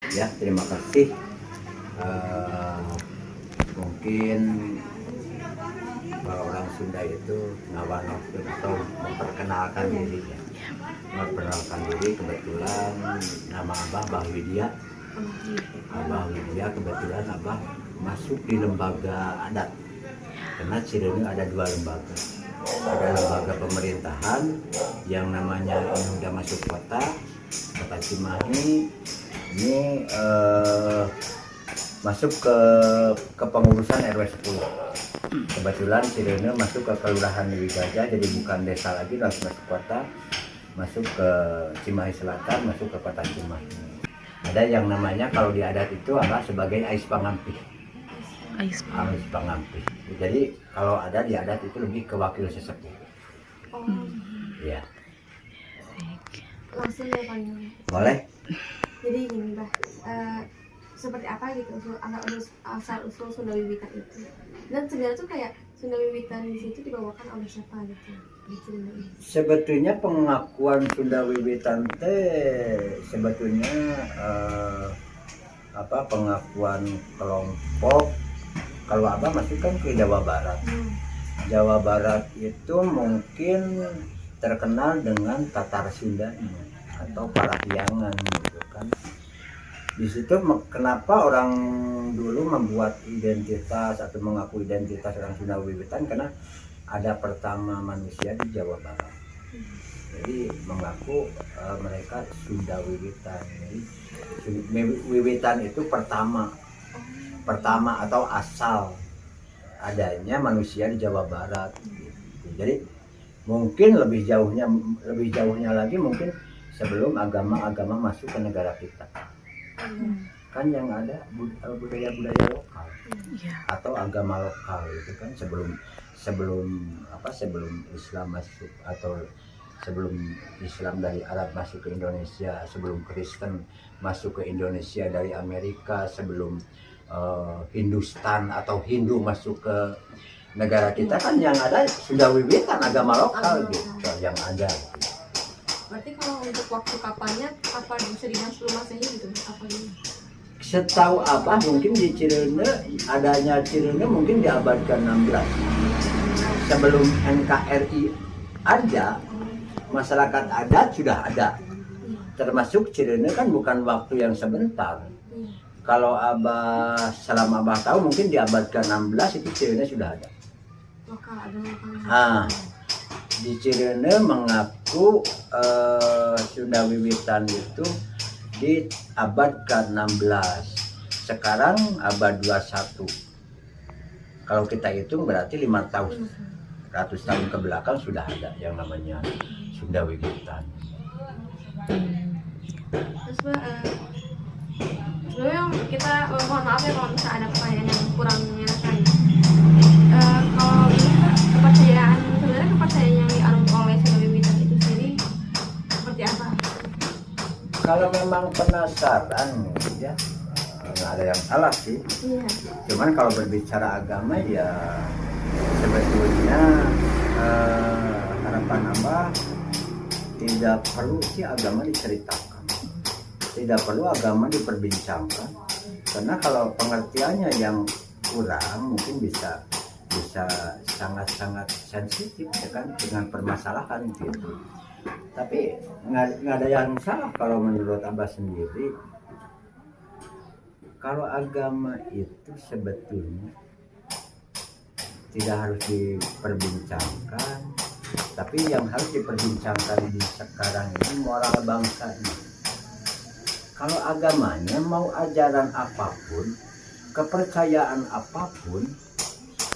Ya, terima kasih. Mungkin kalau orang Sunda itu ngawanokeun atau memperkenalkan diri ya. Memperkenalkan diri, kebetulan nama Abah Bah Widya. Abah Widya kebetulan Abah masuk di lembaga adat. Karena Cireuneu ada 2 lembaga. Ada lembaga pemerintahan yang namanya udah masuk kota Cimahi. Ini masuk ke kepengurusan RW 10. Kebetulan Cireuneu masuk ke Kelurahan Dewi Gajah, jadi bukan desa lagi, langsung masuk kota, masuk ke Cimahi Selatan, masuk ke kota Cimahi. Ada yang namanya kalau di adat itu adalah sebagai Ais Pangampih. Ais Pangampih. Jadi kalau ada di adat itu lebih ke wakil sesepuh. Ya. Langsung ya panggil. Boleh? Jadi gini Bah, seperti apa gitu asal usul Sunda Wiwitan itu, dan sebenarnya tuh kayak Sunda Wiwitan di situ dibawakan oleh siapa gitu di Sunda ini? Sebetulnya pengakuan Sunda Wiwitan teh sebetulnya pengakuan kelompok. Kalau Abah masuk kan ke Jawa Barat. Jawa Barat itu mungkin terkenal dengan Tatar Sundanya atau Parahyangan gitu kan. Di situ kenapa orang dulu membuat identitas atau mengaku identitas orang Sunda Wiwitan, karena ada pertama manusia di Jawa Barat. Jadi mengaku mereka Sunda Wiwitan. Jadi Wiwitan itu pertama atau asal adanya manusia di Jawa Barat. Jadi mungkin lebih jauhnya lagi mungkin sebelum agama masuk ke negara kita. Kan yang ada budaya-budaya lokal atau agama lokal itu kan sebelum Islam masuk, atau sebelum Islam dari Arab masuk ke Indonesia, sebelum Kristen masuk ke Indonesia dari Amerika, sebelum Hindustan atau Hindu masuk ke negara kita, kan yang ada sudah wiwitan agama lokal gitu yang ada. Berarti kalau untuk waktu kapannya apa bisa dibilang sebelum Masehi gitu apa ini? Setahu Abah mungkin di Cireuneu, adanya Cireuneu mungkin di abad ke-16. Sebelum NKRI ada, masyarakat adat sudah ada. Termasuk Cireuneu kan bukan waktu yang sebentar. Kalau selama Abah tahu mungkin di abad ke-16 itu Cireuneu sudah ada. Lokal, ada lokal. Di Cireuneu mengaku Sunda Wiwitan itu di abad ke-16. Sekarang abad 21. Kalau kita hitung berarti 100 tahun ke belakang sudah ada yang namanya Sunda Wiwitan. Terus sebenarnya kita mohon maaf ya kalau misalnya ada pertanyaan yang kurang menyenangkan. Kalau ini kepercayaan yang dianut oleh Sunda Wiwitan itu sendiri seperti apa? Kalau memang penasaran ya nggak ada yang salah sih. Iya. Cuman kalau berbicara agama ya sebetulnya harapan Abah tidak perlu sih agama diceritakan, tidak perlu agama diperbincangkan, karena kalau pengertiannya yang kurang mungkin bisa sangat-sangat sensitif ya kan dengan permasalahan gitu. Tapi nggak ada yang salah kalau menurut Abah sendiri. Kalau agama itu sebetulnya tidak harus diperbincangkan, tapi yang harus diperbincangkan di sekarang ini moral bangsanya. Kalau agamanya mau ajaran apapun, kepercayaan apapun,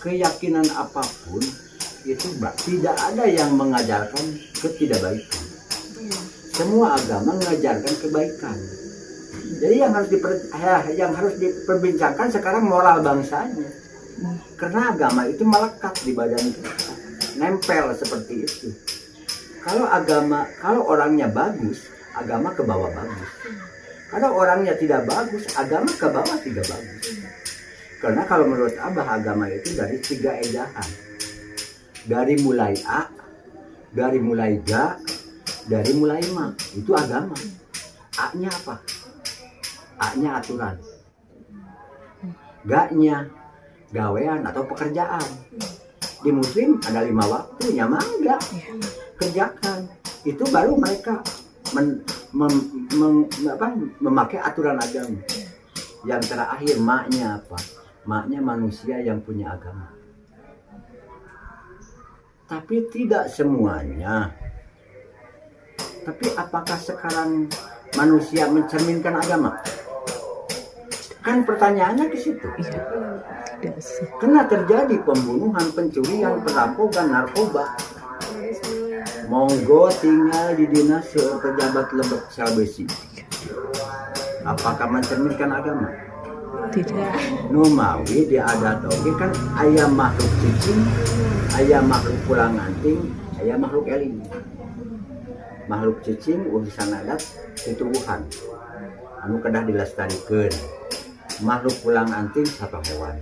keyakinan apapun, itu tidak ada yang mengajarkan ketidakbaikan. Semua agama mengajarkan kebaikan. Jadi yang harus diperbincangkan sekarang moral bangsanya. Karena agama itu melekat di badan kita, nempel seperti itu. Kalau orangnya bagus, agama ke bawah bagus. Kalau orangnya tidak bagus, agama ke bawah tidak bagus. Karena kalau menurut Abah agama itu dari 3 edahan. Dari mulai A, dari mulai Ga, dari mulai Ma. Itu agama. A-nya apa? A-nya aturan, G-nya gawean atau pekerjaan. Di muslim ada 5 waktu, ya mangga kerjakan. Itu baru mereka memakai aturan agama. Yang terakhir maknya apa? Maknya manusia yang punya agama. Tapi tidak semuanya. Tapi apakah sekarang manusia mencerminkan agama? Kan pertanyaannya ke situ. Karena terjadi pembunuhan, pencurian, perampokan, narkoba. Monggo tinggal di dinas pejabat Lebak Salbesi. Apakah mencerminkan agama? Tidak. Numawi di adat oke kan ayam makhluk cicing, ayam makhluk pulang anting, ayam makhluk eling. Makhluk cicing urusan adat tutubuhan. Anu kedah dilestarikeun. Makhluk pulang anting satu hewan.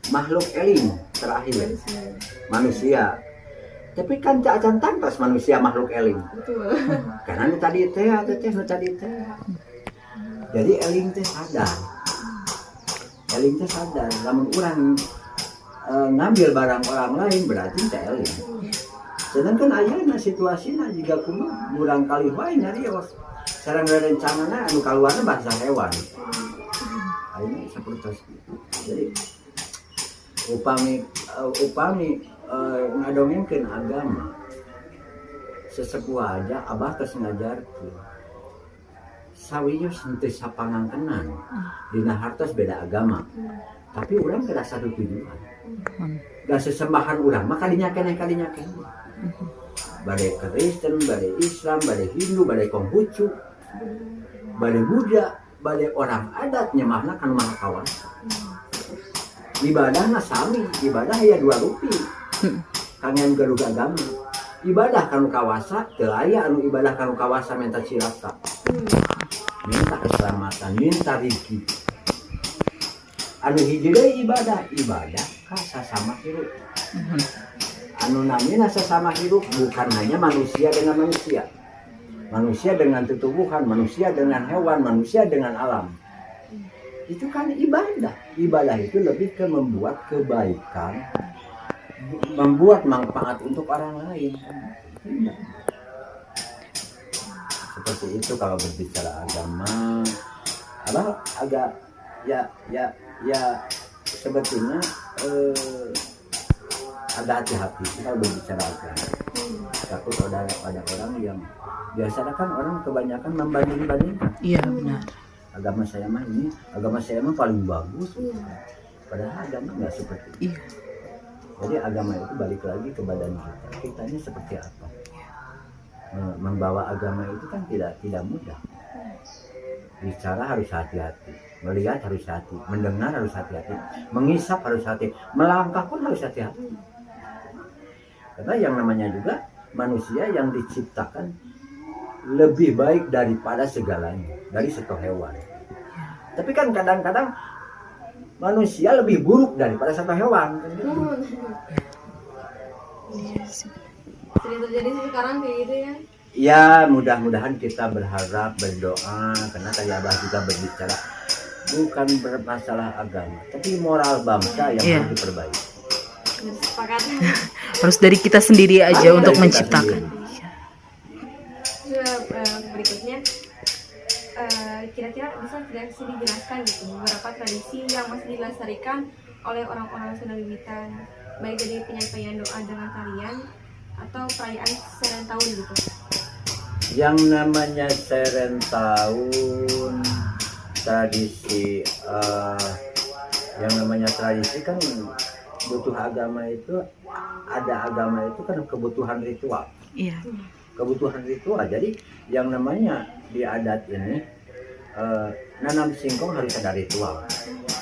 Makhluk eling terakhir manusia. Tapi kan cak acan tantos manusia makhluk eling. Karena nu tadi teh nu tadi teh. Jadi eling teh sadar. Eling teh sadar lamun urang ngambil barang orang lain berarti teh eling. Sedangkan ayeuna situasina jiga kumaha urang kali bae nyarios. Sareng rencanana anu kaluarna bangsa hewan. Ini seperti itu. Jadi upami ngadongengkeun agama sesepuh aja abah tos ngajarkeun sawius henteu sapangangkenan dina hartos beda agama tapi urang kada satu tujuan da sesembahan urang mah kadinya keneh bade Kristen, bade Islam, bade Hindu, bade Konghucu, bade Buddha, bade orang adat nyemahna kan maha kawasa. Ibadahna sami, ibadah aya 2 rupi. Kangen gaduh agama. Ibadah kanu kawasa, teu aya anu ibadah kanu kawasa minta cilaka. Minta keselamatan, minta rezeki. Anu hiji deui ibadah ka sasama hirup. Anu namina sesama hidup bukan hanya manusia dengan manusia. Manusia dengan tutubuhan, manusia dengan hewan, manusia dengan alam. Itu kan ibadah. Ibadah itu lebih ke membuat kebaikan, membuat manfaat untuk orang lain. Seperti itu kalau berbicara agama. Agak ya sebetulnya agak hati-hati kalau berbicara agama. Takut ada orang yang biasanya kan orang kebanyakan membanding-bandingkan. Iya benar. Agama saya mah paling bagus. Padahal agama nggak seperti itu. Iya. Jadi agama itu balik lagi ke badan kita. Kitanya seperti apa? Membawa agama itu kan tidak mudah. Bicara harus hati-hati, melihat harus hati, mendengar harus hati-hati, mengisap harus hati, melangkah pun harus hati-hati. Karena yang namanya juga manusia yang diciptakan lebih baik daripada segalanya, dari satu hewan. Tapi kan kadang-kadang manusia lebih buruk daripada satu hewan. Sering terjadi sekarang kayak gitu ya. Ya mudah-mudahan kita berharap, berdoa, karena kayak Abah juga berbicara bukan bermasalah agama, tapi moral bangsa yang harus diperbaiki. Sepakat. Harus dari kita sendiri aja untuk menciptakan. Berikutnya, kira-kira bisa tidak sih dijelaskan gitu beberapa tradisi yang masih dilestarikan oleh orang-orang Sunda Wiwitan, baik dari penyampaian doa dengan tarian atau perayaan seren tahun gitu. Yang namanya seren tahun, tradisi, yang namanya tradisi kan butuh agama itu, ada agama itu kan kebutuhan ritual. Iya. Kebutuhan ritual. Jadi yang namanya di adat ini nanam singkong harus ada ritual.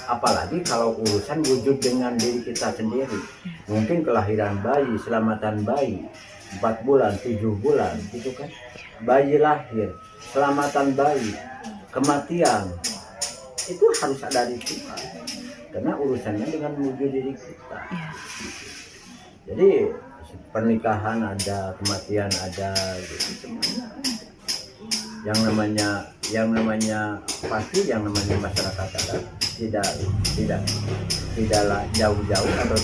Apalagi kalau urusan wujud dengan diri kita sendiri. Mungkin kelahiran bayi, selamatan bayi, 4 bulan, 7 bulan gitu kan. Bayi lahir, selamatan bayi, kematian. Itu harus ada ritual. Karena urusannya dengan wujud diri kita. Jadi pernikahan ada, kematian ada, gitu semuanya ada. yang namanya pasti yang namanya masyarakat adat tidaklah jauh-jauh atau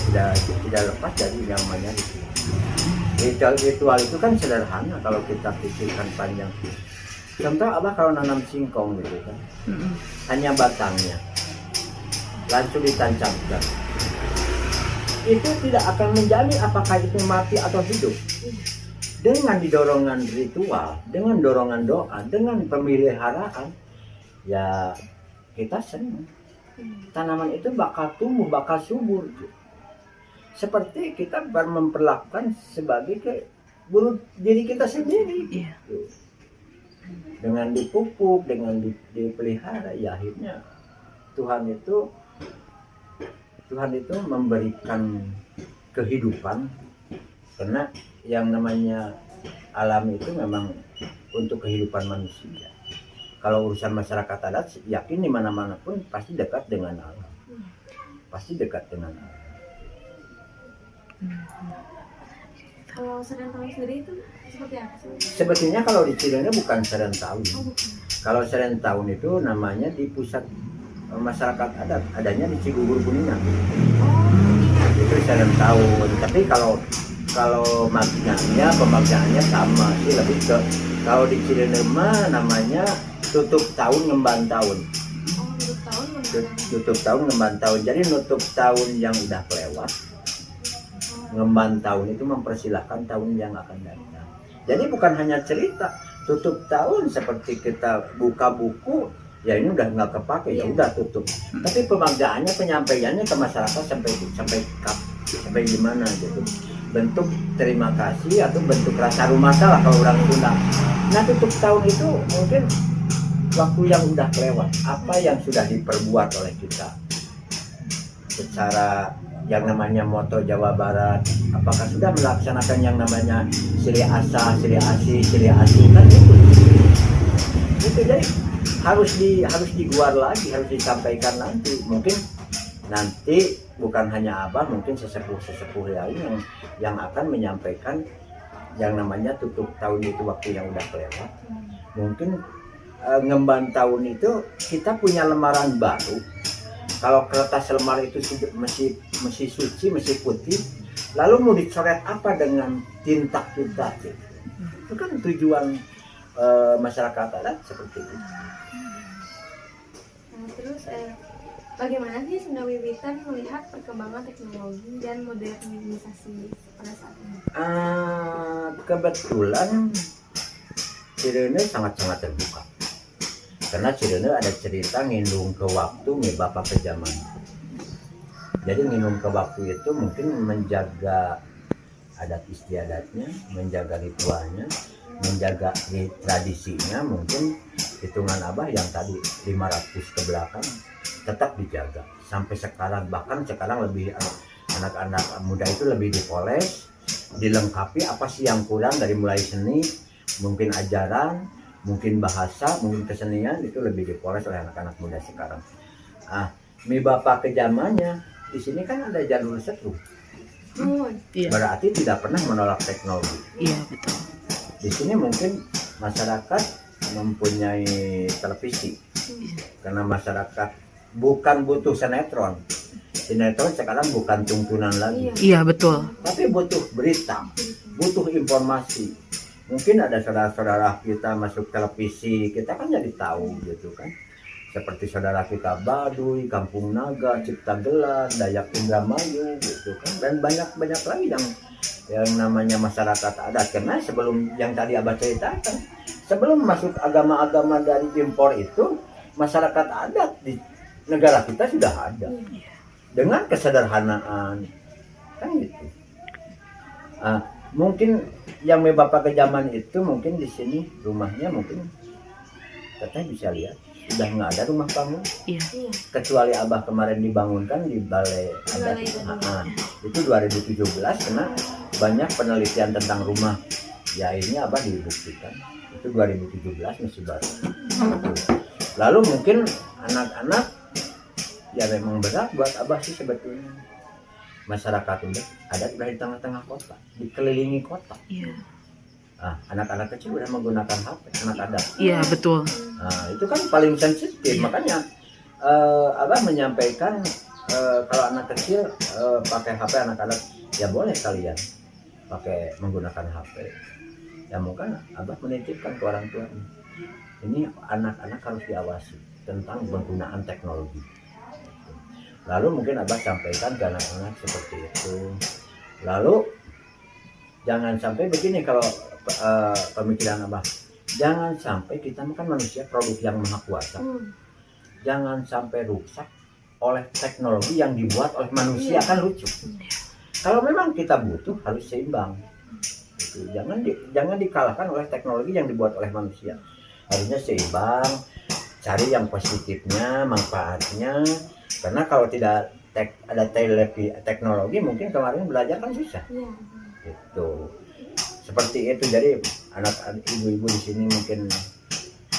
tidak lepas dari yang namanya ritual itu kan sederhana kalau kita pikirkan panjang. Contoh abah kalau nanam singkong gitu kan, hanya batangnya langsung ditancapkan, itu tidak akan menjamin apakah itu mati atau hidup. Dengan dorongan ritual, dengan dorongan doa, dengan pemeliharaan, ya kita senang. Tanaman itu bakal tumbuh, bakal subur. Seperti kita memperlakukan sebagai diri kita sendiri. Gitu. Dengan dipupuk, dengan dipelihara, ya akhirnya Tuhan itu memberikan kehidupan, karena yang namanya alam itu memang untuk kehidupan manusia. Kalau urusan masyarakat adat, yakin di mana-mana pun pasti dekat dengan alam, pasti dekat dengan alam. Kalau serentau sendiri itu seperti apa sih? Sebetulnya kalau di Cirende bukan serentau. Kalau serentau itu namanya di pusat masyarakat adat, adanya di Cigugur Kuningan. Itu serentau. Tapi kalau pemaknaannya sama sih, lebih ke kalau di Cirende mah namanya tutup tahun ngemban tahun. Tutup tahun ngemban tahun. Jadi nutup tahun yang udah kelewat, ngemban tahun itu mempersilahkan tahun yang akan datang. Jadi bukan hanya cerita tutup tahun seperti kita buka buku, ya ini udah nggak kepake, ya udah tutup. Tapi pemaknaannya, penyampaiannya ke masyarakat sampai gimana gitu. Bentuk terima kasih atau bentuk rasa rumah lah kalau orang Sunda. Nah tutup tahun itu mungkin waktu yang udah kelewat, apa yang sudah diperbuat oleh kita secara yang namanya moto Jawa Barat, apakah sudah melaksanakan yang namanya Sri Asa, Sri Asi, Sri Asi, kan itu. Jadi harus diguar lagi, harus disampaikan nanti. Mungkin nanti bukan hanya abah, mungkin sesepuh lain yang akan menyampaikan yang namanya tutup tahun itu waktu yang udah kelewat. Mungkin ngemban tahun itu kita punya lembaran baru. Kalau kertas lembar itu masih suci, masih putih, lalu mau dicoret apa dengan tinta kita? Itu kan tujuan masyarakat adat seperti itu. Nah, terus bagaimana sih Sunda Wiwitan melihat perkembangan teknologi dan modernisasi pada saat ini? Kebetulan Cirende sangat-sangat terbuka. Karena Cirende ada cerita ngindung ke waktu nih bapak ke zaman. Jadi ngindung ke waktu itu mungkin menjaga adat istiadatnya, menjaga ritualnya, menjaga tradisinya. Mungkin hitungan abah yang tadi 500 ke belakang tetap dijaga sampai sekarang. Bahkan sekarang lebih anak-anak muda itu lebih dipoles, dilengkapi apa sih yang kurang dari mulai seni, mungkin ajaran, mungkin bahasa, mungkin kesenian, itu lebih dipoles oleh anak-anak muda sekarang. Mi bapak ke zamannya, di sini kan ada jalur setrum. Berarti tidak pernah menolak teknologi. Iya, betul. Di sini mungkin masyarakat mempunyai televisi. Karena masyarakat bukan butuh sinetron. Sinetron sekarang bukan tuntunan lagi. Iya, betul. Tapi butuh berita, butuh informasi. Mungkin ada saudara-saudara kita masuk televisi, kita kan jadi tahu gitu kan. Seperti saudara kita Baduy, Kampung Naga, Cipta Gelar, Dayak Indramayu gitu kan. Dan banyak lagi yang namanya masyarakat adat. Karena sebelum yang tadi abah ceritakan, sebelum masuk agama-agama dari impor itu, masyarakat adat di negara kita sudah ada. Dengan kesederhanaan kan gitu. Mungkin yang bapak ke zaman itu mungkin di sini rumahnya mungkin katanya bisa lihat sudah nggak ada rumah panggung. Kecuali abah kemarin dibangunkan di balai adat. Itu 2017 karena banyak penelitian tentang rumah. Ya ini abah dibuktikan itu 2017 masih baru. Lalu mungkin anak-anak ya memang berat buat abah sih sebetulnya. Masyarakat udah ada di tengah-tengah kota, dikelilingi kota. Anak-anak kecil udah menggunakan HP, anak adat. Iya, betul. Nah, itu kan paling sensitif, makanya Abah menyampaikan kalau anak kecil pakai HP anak adat, ya boleh kalian pakai menggunakan HP. Ya mungkin Abah menitipkan ke orang tua, ini anak-anak harus diawasi tentang penggunaan teknologi. Lalu mungkin Abah sampaikan ke anak-anak seperti itu. Lalu jangan sampai begini kalau pemikiran Abah, jangan sampai kita makan manusia produk yang maha kuasa, jangan sampai rusak oleh teknologi yang dibuat oleh manusia. Kan lucu. Kalau memang kita butuh harus seimbang. Gitu. Jangan dikalahkan oleh teknologi yang dibuat oleh manusia. Harusnya seimbang, cari yang positifnya, manfaatnya. Karena kalau tidak ada teknologi, mungkin kemarin belajar kan susah. Gitu. Seperti itu. Jadi anak ibu-ibu di sini mungkin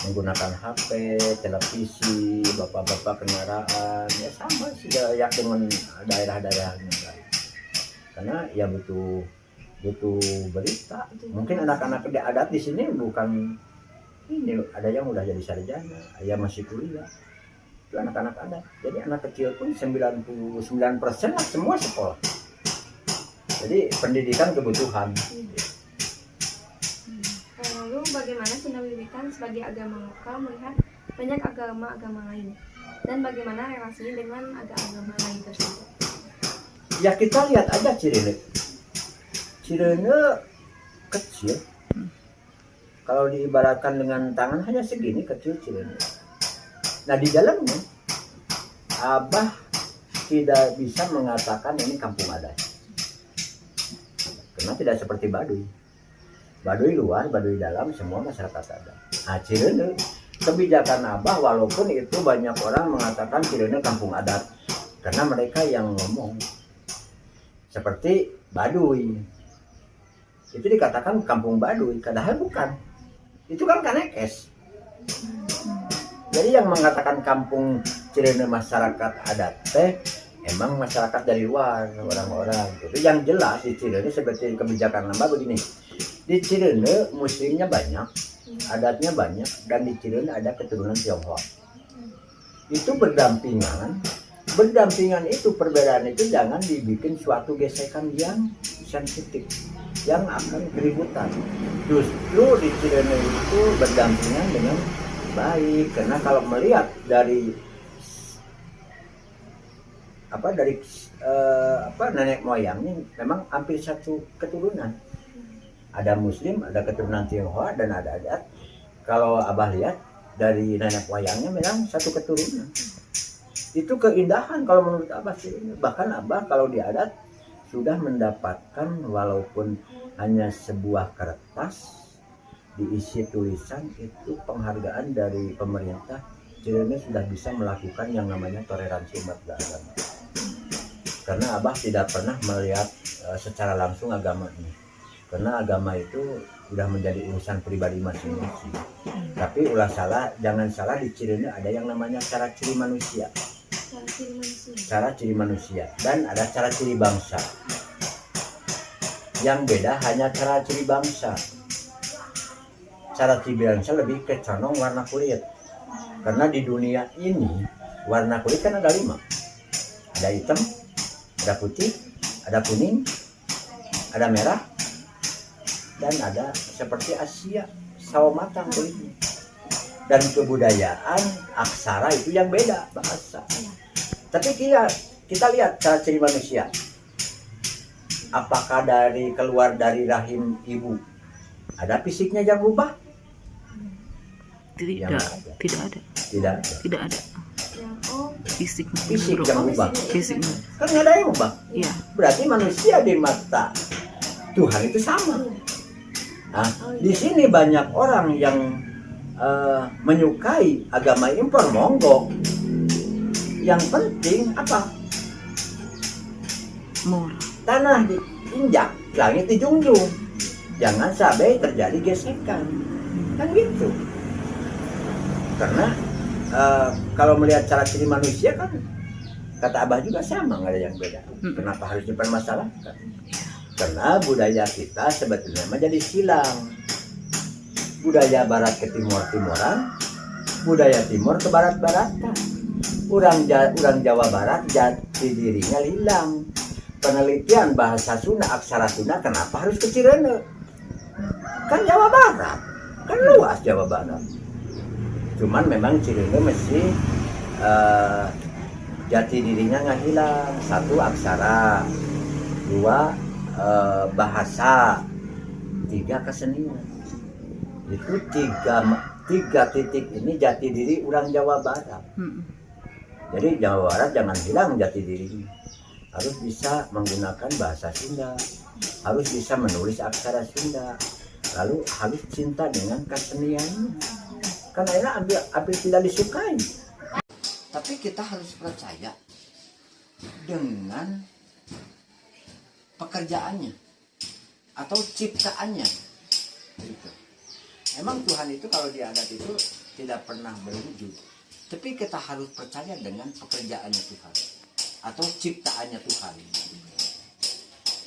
menggunakan HP, televisi, bapak-bapak kendaraan, ya sama sih ya dengan daerah-daerah yang lain. Karena ya butuh berita. Mungkin anak-anak adat di sini bukan ini, ada yang udah jadi sarjana, ada masih kuliah. Itu anak-anak adat. Jadi anak kecil pun 99% lah semua sekolah. Jadi pendidikan kebutuhan. Lalu bagaimana Sunda Wiwitan sebagai agama lokal melihat banyak agama-agama lain, dan bagaimana relasinya dengan agama lain tersebut? Ya kita lihat aja Cirende kecil. Kalau diibaratkan dengan tangan hanya segini kecil Cirende. Nah di dalamnya Abah tidak bisa mengatakan ini kampung adat. Karena tidak seperti Baduy. Baduy luar, Baduy dalam, semua masyarakat adat. Nah Cirende, kebijakan Abah walaupun itu banyak orang mengatakan Cirende kampung adat. Karena mereka yang ngomong. Seperti Baduy. Itu dikatakan kampung Baduy, padahal bukan. Itu kan Kanekes. Jadi yang mengatakan kampung Cirende masyarakat adat emang masyarakat dari luar, orang-orang. Itu yang jelas di Cirende seperti kebijakan lama begini. Di Cirende muslimnya banyak, adatnya banyak, dan di Cirende ada keturunan Tionghoa. Itu berdampingan. Berdampingan itu, perbedaan itu jangan dibikin suatu gesekan yang sensitif, yang akan keributan. Justru di Cirende itu berdampingan dengan baik, karena kalau melihat dari nenek moyangnya memang hampir satu keturunan. Ada Muslim, ada keturunan Tionghoa, dan ada adat. Kalau Abah lihat dari nenek moyangnya memang satu keturunan. Itu keindahan kalau menurut Abah sih. Bahkan Abah kalau di adat sudah mendapatkan walaupun hanya sebuah kertas diisi tulisan, itu penghargaan dari pemerintah. Cirende sudah bisa melakukan yang namanya toleransi umat beragama. Karena Abah tidak pernah melihat secara langsung agamanya. Karena agama itu sudah menjadi urusan pribadi masing-masing. Tapi jangan salah, di Cirende ada yang namanya cara ciri manusia. Cara ciri manusia dan ada cara ciri bangsa. Yang beda hanya cara ciri bangsa. Cara ciri bangsa lebih ke condong warna kulit. Karena di dunia ini warna kulit kan ada 5. Ada hitam, ada putih, ada kuning, ada merah, dan ada seperti Asia, sawo matang kulitnya. Dan kebudayaan aksara itu yang beda, bahasa. Tapi kita lihat cara ciri manusia. Apakah keluar dari rahim ibu ada fisiknya yang berubah? Tidak ada. Fisik yang berubah. Fisiknya. Kan nggak ada yang berubah. Iya. Berarti manusia di mata Tuhan itu sama. Nah, di sini banyak orang yang menyukai agama impor, monggo. Yang penting apa? Moral. Tanah diinjak, langit dijunjung. Jangan sampai terjadi gesekan. Kan gitu. Karena kalau melihat cara ciri manusia kan kata Abah juga sama, nggak ada yang beda. Kenapa harus dipermasalahkan? Karena budaya kita sebetulnya menjadi silang. budaya barat ke timur-timuran, budaya timur ke barat-baratan. Urang Jawa Barat jati dirinya hilang. Penelitian bahasa Sunda, aksara Sunda kenapa harus ke Cirende? Kan Jawa Barat, kan luas Jawa Barat. Cuman memang Cirende mesti jati dirinya nggak hilang. Satu, aksara. Dua, bahasa. Tiga, kesenian. Itu tiga titik ini jati diri orang Jawa Barat. Jadi Jawa Barat jangan hilang jati dirinya. Harus bisa menggunakan bahasa Sunda, harus bisa menulis aksara Sunda, lalu harus cinta dengan keseniannya. Kan akhirnya ambil tidak disukai. Tapi kita harus percaya dengan pekerjaannya atau ciptaannya. Gitu. Emang Tuhan itu kalau di adat itu tidak pernah berwujud. Tapi kita harus percaya dengan pekerjaannya Tuhan atau ciptaannya Tuhan.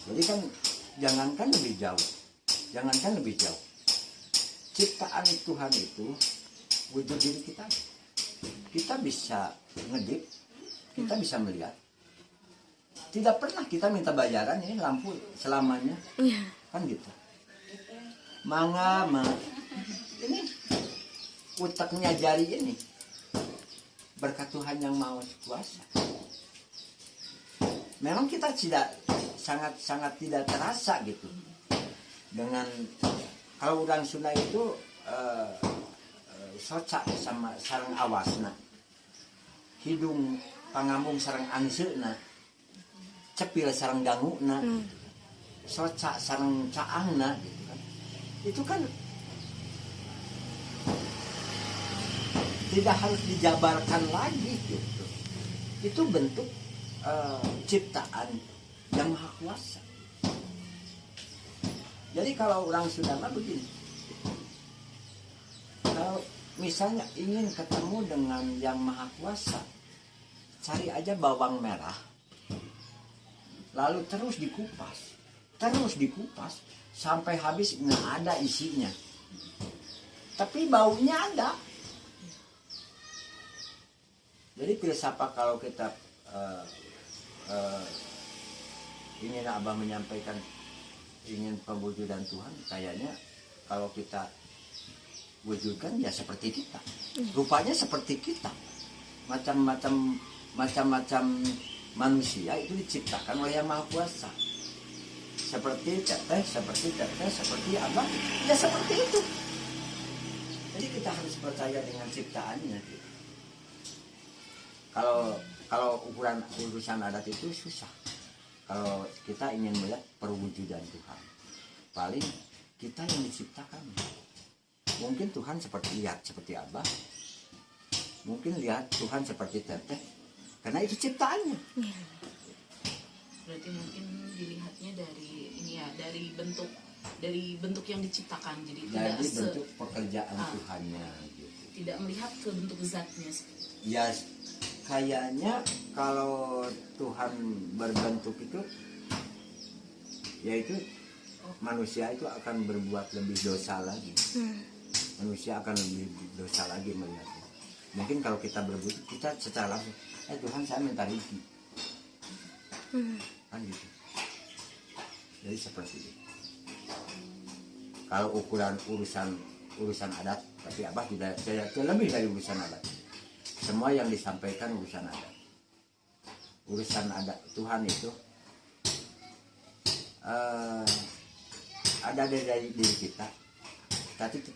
Jadi kan jangankan lebih jauh. Ciptaan Tuhan itu wujud diri kita. Kita bisa ngedip, kita bisa melihat. Tidak pernah kita minta bayaran ini lampu selamanya, kan gitu. Ini utaknya jari ini berkat Tuhan yang Maha Kuasa. Memang kita sangat tidak terasa gitu. Dengan kalau orang Sunda itu socak sama sarang awasna, hidung pangambung sarang angseuna, cepil sarang ganguna, socak sarang caangna, gitu kan. Itu kan tidak harus dijabarkan lagi gitu. Itu bentuk ciptaan yang Maha Kuasa. Jadi kalau orang Sunda mah begini, kalau misalnya ingin ketemu dengan yang Maha Kuasa, cari aja bawang merah, lalu terus dikupas sampai habis, nggak ada isinya, tapi baunya ada. Jadi filsafat kalau kita ingin Abah menyampaikan ingin pewujudan Tuhan, kayaknya kalau kita wujudkan ya seperti kita, rupanya seperti kita, macam-macam manusia itu diciptakan oleh Yang Maha Kuasa, seperti teteh, seperti Abah, ya seperti itu. Jadi kita harus percaya dengan ciptaannya. Kalau urusan adat itu susah. Kalau kita ingin melihat perwujudan Tuhan, paling kita yang diciptakan. Mungkin Tuhan lihat seperti Abah, mungkin lihat Tuhan seperti teteh, karena itu ciptaannya. Berarti mungkin dilihatnya dari bentuk yang diciptakan, jadi tidak bentuk pekerjaan Tuhannya gitu. Tidak melihat ke bentuk zatnya. Ya kayaknya kalau Tuhan berbentuk itu, yaitu manusia itu akan berbuat lebih dosa lagi. Manusia akan lebih dosa lagi melihatnya. Mungkin kalau kita berbuat, kita secara langsung, Tuhan saya minta rezeki, kan gitu. Jadi seperti itu. Kalau urusan adat, tapi Abah tidak lebih dari urusan adat. Semua yang disampaikan urusan adat. Urusan adat Tuhan itu ada dari diri kita,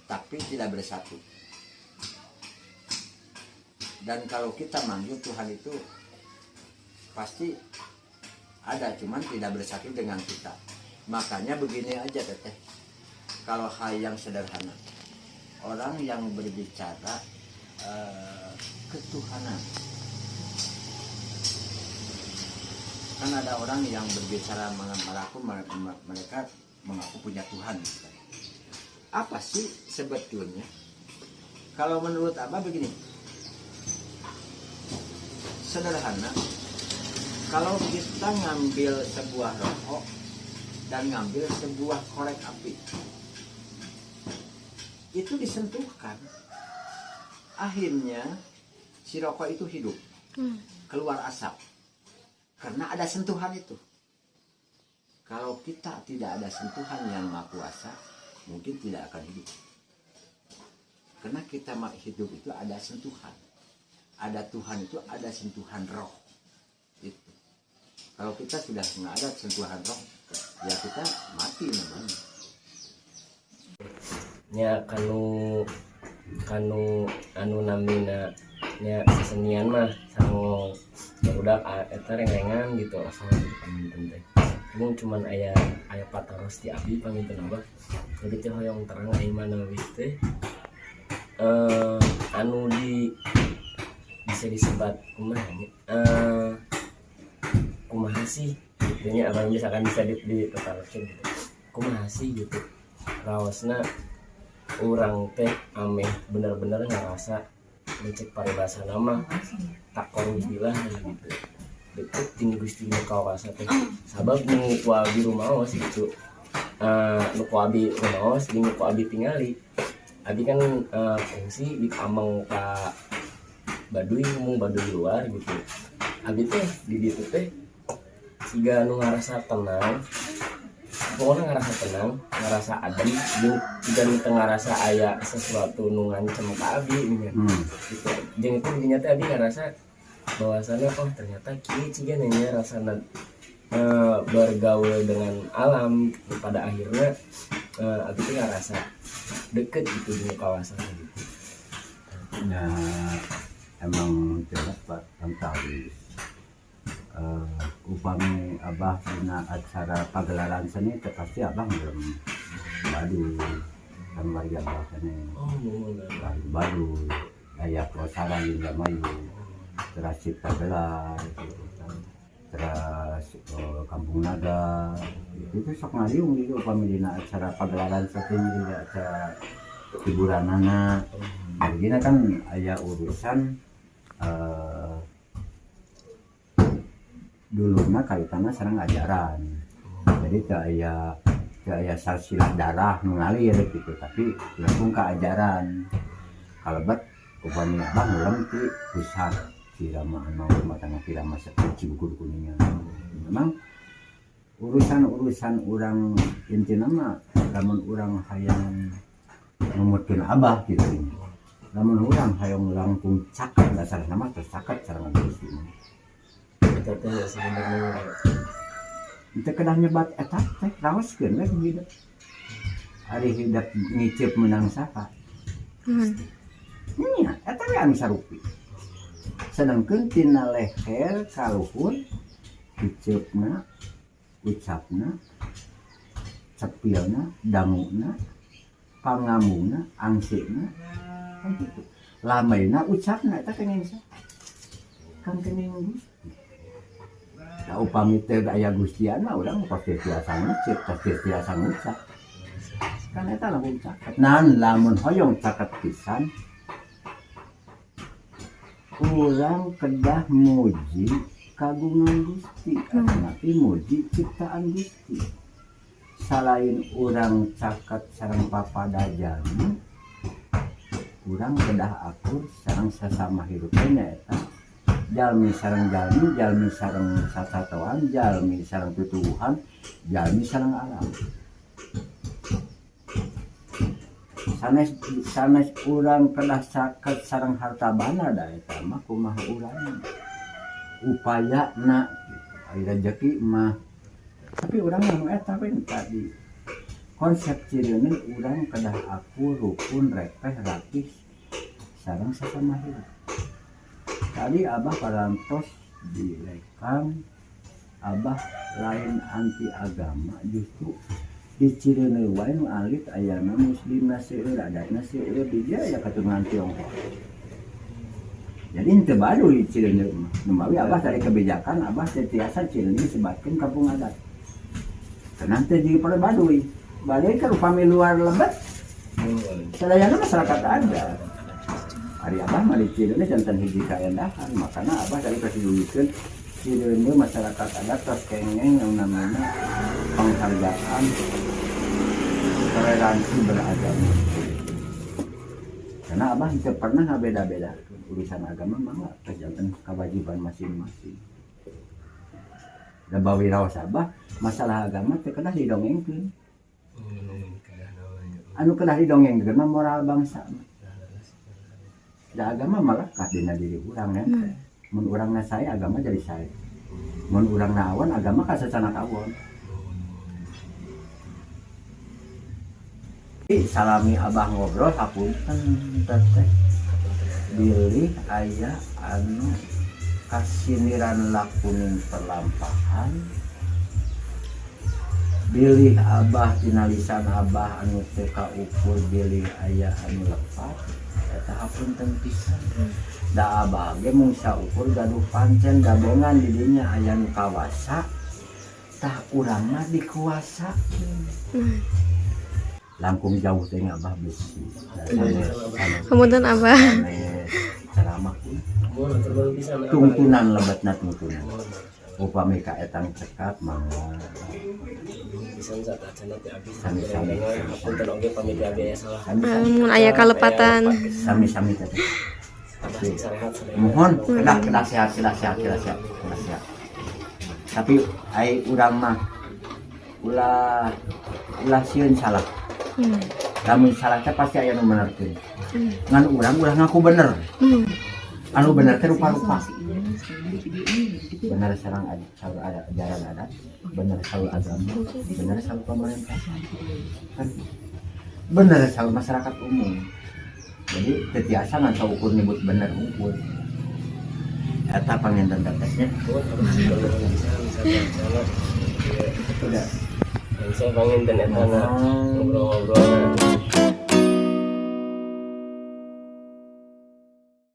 tapi tidak bersatu. Dan kalau kita manggil Tuhan itu pasti ada, cuman tidak bersatu dengan kita. Makanya begini aja teteh, kalau hal yang sederhana, orang yang berbicara ketuhanan, kan ada orang yang berbicara mereka mengaku punya Tuhan. Apa sih sebetulnya? Kalau menurut Abah begini, sederhana. Kalau kita ngambil sebuah rokok dan ngambil sebuah korek api, itu disentuhkan, akhirnya si rokok itu hidup, keluar asap karena ada sentuhan itu. Kalau kita tidak ada sentuhan yang maha kuasa, mungkin tidak akan hidup. Karena kita hidup itu ada sentuhan, ada Tuhan itu ada sentuhan roh itu. Kalau kita sudah nggak ada sentuhan roh, ya kita mati namanya. Nya kanu anu namina nya sesenian mah sareng barudak eta reng-rengan gitu asal paminten teh. Mung cuman aya pataros ti abdi paminten Abah. Jadi teh hoyong terang ai manawi teh anu bisa disebat kumaha nya kumaha sih gitu nya abang misalkan bisa dipertaruhkeun gitu. Kumaha sih gitu. Raosna urang teh ameh bener-bener ngerasa ngecek paribasa nama tak korupilah gitu deket ting Gusti nu kawasa teh sabab nu ku abi rumaos gitu nu ku abi rumaos jeung nu ku abi tingali abi kan fungsi di amang ka Baduy ngomong Baduy luar gitu abi teh di ditu teh siga nu ngarasa tenang pokoknya ngerasa tenang, ngerasa adem, juga ngerasa aya sesuatu nu ngancem ka abi gitu. Jeung itu dinya teh abi ngerasa bahwasannya oh ternyata kieu ciga nya rasana bergaul dengan alam pada akhirnya abi teh ngerasa deket gitu di kawasan gitu. Nah, emang jelas Pak tentang upami Abah dina acara pagelaran seni teh pasti Abah belum Baduy kan warga Abah seni Baduy aya Klosara Indramayu terus Cipta Gelar terus Kampung Naga itu sok ngaliung gitu upami dina acara pagelaran seni juga acara hiburan anak begini kan aya urusan dulu mah kaitannya sareng ajaran, jadi teu aya silsilah darah mengalir gitu, tapi langsung ke ajaran. Kalebet upami Abah ngulang ti pusat Irama anu matangna Irama Seperti Buku Kuningan. Memang urusan urang intina mah lamun urang hayang numutkeun Abah gitu. Lamun urang hayang langkung caket dasar nama teh caket sareng Gusti. Eta teh sebenarnya Itu kedah nyebat etak teh raoskeun we hidup. Ari hidup ngicep menang sapa. Nya eta we anu sarupi. Sedengkeun tina leher ka luhur diceupna, ucapna, cepilna, danguna, pangamuna, angsina, kan gitu. Lameuna ucapna eta kenging sa. Kan kenging Gusti. Da upami teh aya Gustian mah urang pasti tiasa ngecep, pasti tiasa ngucap. Kan eta lamun caket. Nan lamun hoyong caket pisan urang kedah muji kagungan Gusti, tapi muji ciptaan Gusti. Selain urang caket sareng papadajana, urang kedah akur sareng sesama hirup nyaeta. Jalmi sareng jalmi, jalmi sareng sasatoan, jalmi sareng tutuwuhan, jalmi sareng alam. Sanes urang kedah caket sareng harta bana da eta mah kumaha urang. Upayana aya rezeki mah. Tapi urang anu eta we tadi. Konsep cireun urang kedah akur rukun repeh rapih sareng sesama hirup. Tadi Abah parantos direkam Abah lain anti agama, justru di Cireuneu wae nu alit ayana muslimna seueur adatna seueur di dia aya keturunan Tionghoa. Jadi henteu Baduy Cireuneu mah. Numawi Abah dari kebijakan Abah tiasa Cireuneu sebatkeun kampung adat. Tenang teh jadi pada Baduy. Baduy kan upami luar lebet. Sadayana masyarakat adat. Ari Abah mah di Cireuneu janten hiji kaendahan, makana Abah dari kasihulikeun Cireuneu masyarakat adat tos kengeng yang namanya penghargaan toleransi beragama. karena abah tidak pernah ngabeda-beda urusan agama mah kerjaan kewajiban masing-masing. Da bawi raos abah masalah agama teh kedah didongengkeun. Anu kedah didongengkeun mah moral bangsa. Da agama malah ka dina diri urang ya. Mun urangna saya agama jadi saya. Mun urangna awan agama ka sacana kawon. Salami abah ngobrol hapunten teteh bilih aya anu kasiniran lakuning perlampahan bilih abah tinalisan abah anu teu kaukur bilih aya anu lepat eta hapunten pisan da abah ge mung saukur gaduh pancen gabongan di dinya aya nu kawasa tah urang mah dikuasa langkung jauh teh abah besi Kemudian Abah. ceramah tungtunan lebatna tungtunan upami ka etang cekap mangga pisan saat acan teh abis Sami-sami. punten oge pamit abi aya salah Mun aya kalepatan. sami-sami teh abah sing sarehat mohon kedah sehat tapi ai urang mah ulah sieun salah lamun salah teh pasti aya nu benerkeun ngan urang ulah ngaku bener anu bener teh rupa-rupa bener sareng ajaran adat bener salu agama bener salu pemerintahan kan bener salu masyarakat umum jadi tetiasa ngan saukur nyebut bener unggul eta panginten tetesnya sudah saya pengen dan ngobrol-ngobrol